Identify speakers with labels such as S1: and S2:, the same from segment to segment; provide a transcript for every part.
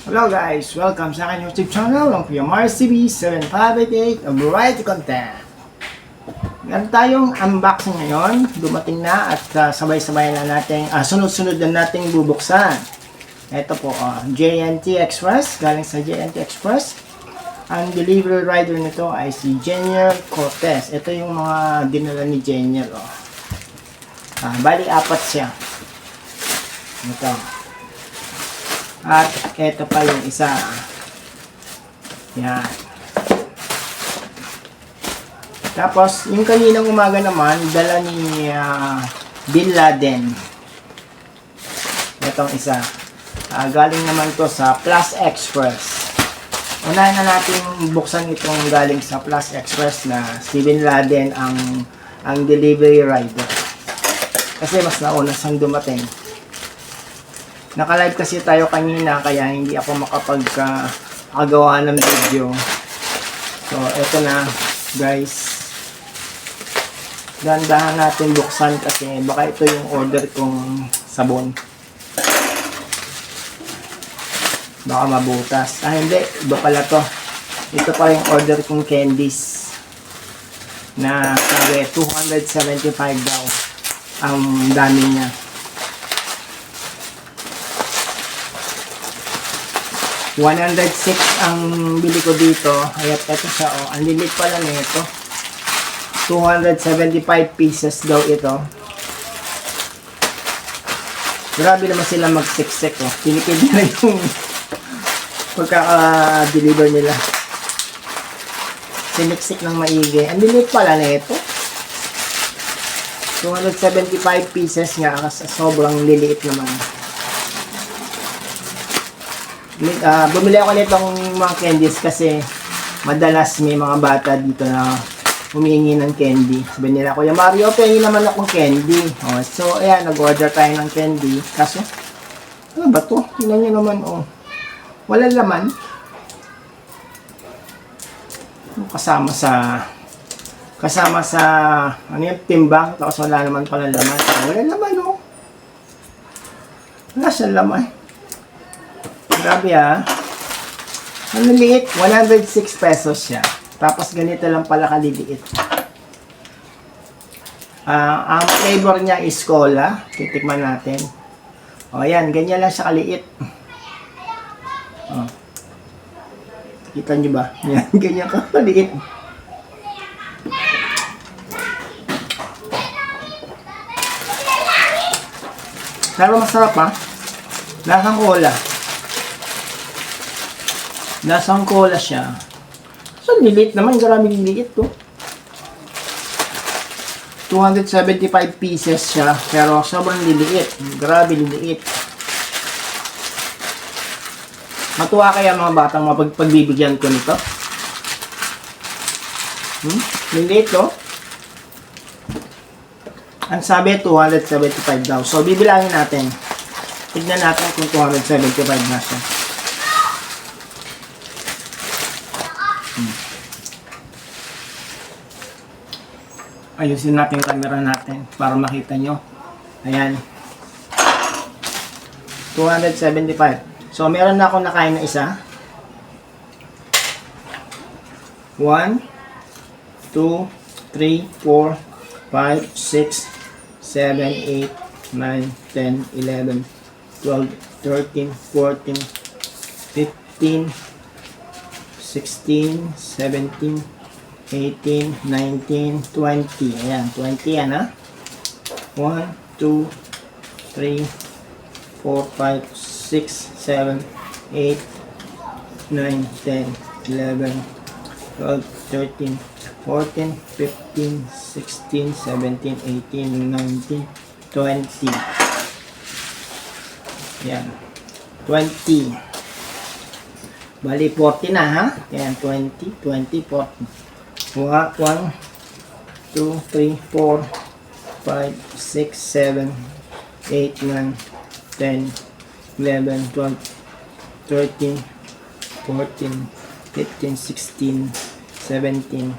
S1: Hello guys! Welcome sa aking YouTube channel ng Kuya Mars TV 7588 of variety content. Meron tayong unboxing ngayon. Dumating na at sabay-sabay na natin, sunod-sunod na nating bubuksan. Ito po, JNT Express. Galing sa JNT Express. Ang delivery rider nito ay si Jeniel Cortez. Ito yung mga dinala ni Jeniel. Bali, 4 siya. Ito. At ito pa yung isa. Yan. Tapos, yung kaninang umaga naman, dala ni Bin Laden. Itong isa. Galing naman to sa Plus Express. Unahin na natin buksan itong galing sa Plus Express na si Bin Laden ang delivery rider. Kasi mas nauna siyang dumating. Naka-live kasi tayo kanina kaya hindi ako makapagkagawa ng video. So, eto na guys. Dahan-dahan natin buksan kasi baka ito yung order kong sabon. Baka mabutas. Hindi. Iba pala to. Ito pa yung order kong candies. Na sabi 275 daw. Ang dami niya. $106 ang bili ko dito. Ayat, eto siya, ang lilit pala nito. 275 pieces daw ito. Grabe naman sila magsiksik, Pinikid nila yung pagkaka-deliver nila. Siniksik ng maigi. Ang lilit pala nito. 275 pieces nga, kasi sobrang liliit naman. Bumili ako nitong mga candies kasi madalas may mga bata dito na humihingi ng candy. Sabi nila, Kuya Mario, pengi naman akong candy. So, ayan, nag-order tayo ng candy. Kaso, ano ba to? Tingnan nyo naman, walang laman. Kasama sa, ano yung timbang. Tapos wala naman pala laman. Walang laman, Wala siyang laman. Grabe ang liliit, 106 pesos siya. Tapos ganito lang pala kaliliit. Ang flavor niya is cola. Titikman natin. Ayan, ganyan lang siya kaliit. Kita nyo ba? Yan, ganyan kaliit. Pero masarap Lasang cola. Lasang cola siya. So, lilit naman. Grabe lilit to. 275 pieces siya. Pero sobrang liliit. Grabe liliit. Matuwa kaya mga batang mapagbibigyan ko nito. Liliit to. Ang sabi 275 daw. So, bibilangin natin. Tignan natin kung 275 na siya. Ayusin natin yung camera natin para makita nyo. Ayan. 275. So, meron na ako nakain na isa. 1, 2, 3, 4, 5, 6, 7, 8, 9, 10, 11, 12, 13, 14, 15, 16, 17, 18, 19, 20. Ayan, 20 yan 1, 2, 3, 4, 5, 6, 7, 8, 9, 10, 11, 12, 13, 14, 15, 16, 17, 18, 19, 20. Ayan, 20. Bali, 40 na Ayan, 20, 20, 40. 1, 2, 3, 4, 5, 6, 7, 8, 9, 10, 11, 12, 13, 14, 15, 16, 17,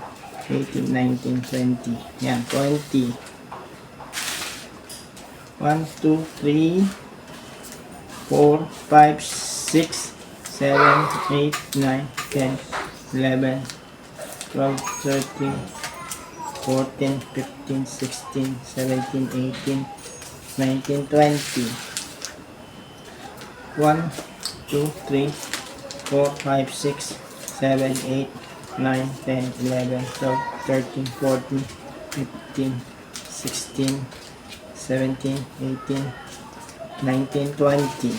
S1: 18, 19, 20. Yan, 20. 1, 2, 3, 4, 5, 6, 8, 9, 10, 11, 12, 13, 14, 15, 16, 17, 18, 19, 20. 1, 2, 3, 4, 5, 6, 7, 8, 9, 10, 11, 12, 13, 14, 15, 16, 17, 18, 19, 20.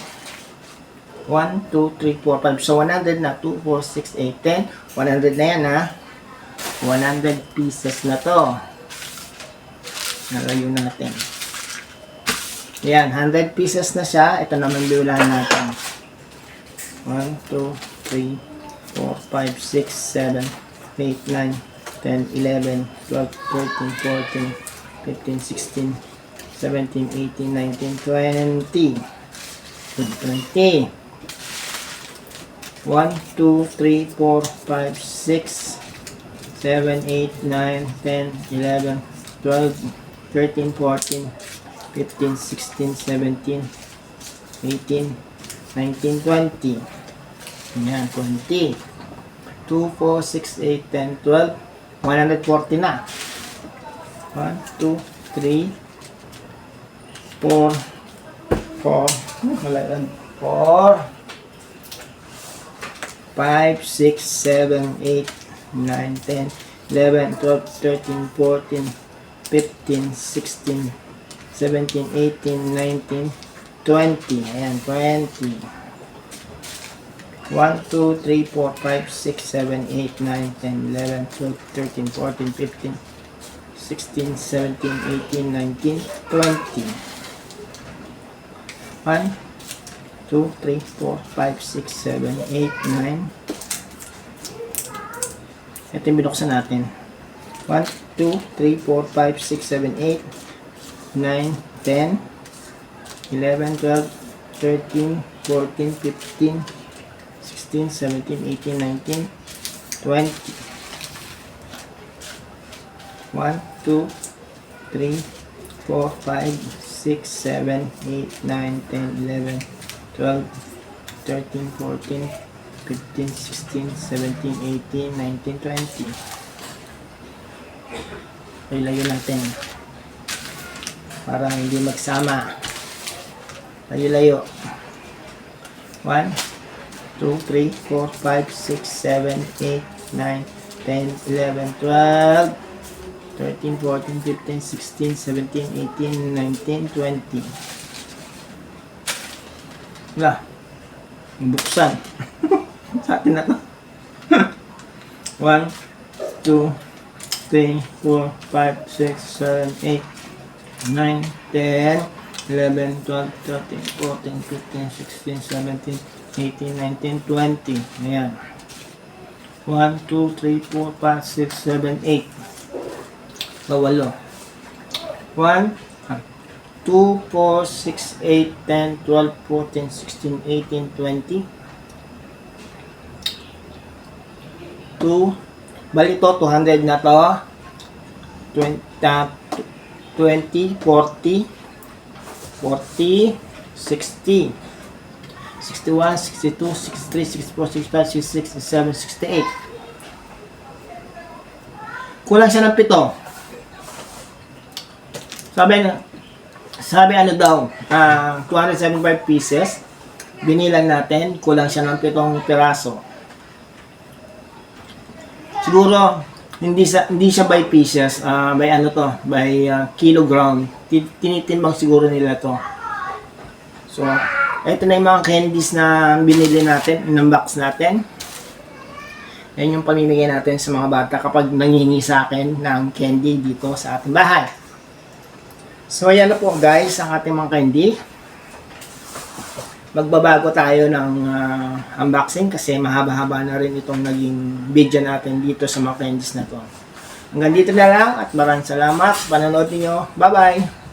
S1: 1, 2, 3, 4, 5. So, 100 na. 2, 4, 6, 8, 10. 100 na yan, ha. 100 pieces na to. Nalayo natin. Yan, 100 pieces na siya. Ito naman biulan natin. 1, 2, 3, 4, 5, 6, 7, 8, 9, 10, 11, 12, 13, 14, 15, 16, 17, 18, 19, 20. 20. 1, 2, 3, 4, 5, 6, 7, 8, 9, 10, 11, 12, 13, 14, 15, 16, 17, 18, 19, 20. Ayan, 20. 2, 4, 6, 8, 10, 12. 140 na. 1, 2, 3, 4, 4, 5, 6, 7, 8, 9, 10, 11, 12, 13, 14, 15, 16, 17, 18, 19, 20. Ayan, 20. 1, 2, 3, 4, 5, 6, 7, 8, 9, 10, 11, 12, 13, 14, 15, 16, 17, 18, 19, 20. 1, 2, 3, 4, 5, 6, 7, 8, 9. Ito yung binuksan natin. 1, 2, 3, 4, 5, 6, 7, 8, 9, 10, 11, 12, 13, 14, 15, 16, 17, 18, 19, 20. 1, 2, 3, 4, 5, 6, 7, 8, 9, 10, 11, 12, 13, 14, 15, 16, 17, 18, 19, 20. Ilayo natin para hindi magsama. Layo-layo. 1, 2, 3, 4, 5, 6, 7, 8, 9, 10, 11, 12, 13, 14, 15, 16, 17, 18, 19, 20. Wala. Buksan. Sa atin na to. 1, 2, 3, 4, 5, 6, 7, 8, 9, 10, 11, 12, 13, 14, 15, 16, 17, 18, 19, 20. Ayan. 1, 2, 3, 4, 5, 6, 7, 8. Bawalo. 1, 2, 4, 6, 8, 10, 12, 14, 16, 18, 20. 2. Bali to, 200 na to. 20, 40, 40, 60, 61, 62, 63, 64, 65, 66, 67, 68. Kulang siya ng 7. Sabi ano daw, 275 pieces. Binilang natin, kulang siya ng 7 piraso. Siguro, hindi siya by pieces, by ano to, by kilogram. Tinitimbang siguro nila to. So, ito na yung mga candies na binili natin, in-unbox natin. Yan yung pamimigay natin sa mga bata kapag nangingi sa akin ng candy dito sa ating bahay. So, ayan na po guys, ang ating mga candy. Magbabago tayo ng unboxing kasi mahaba-haba na rin itong naging video natin dito sa mga candies na to. Hanggang dito na lang at maraming salamat sa panonood niyo. Bye-bye!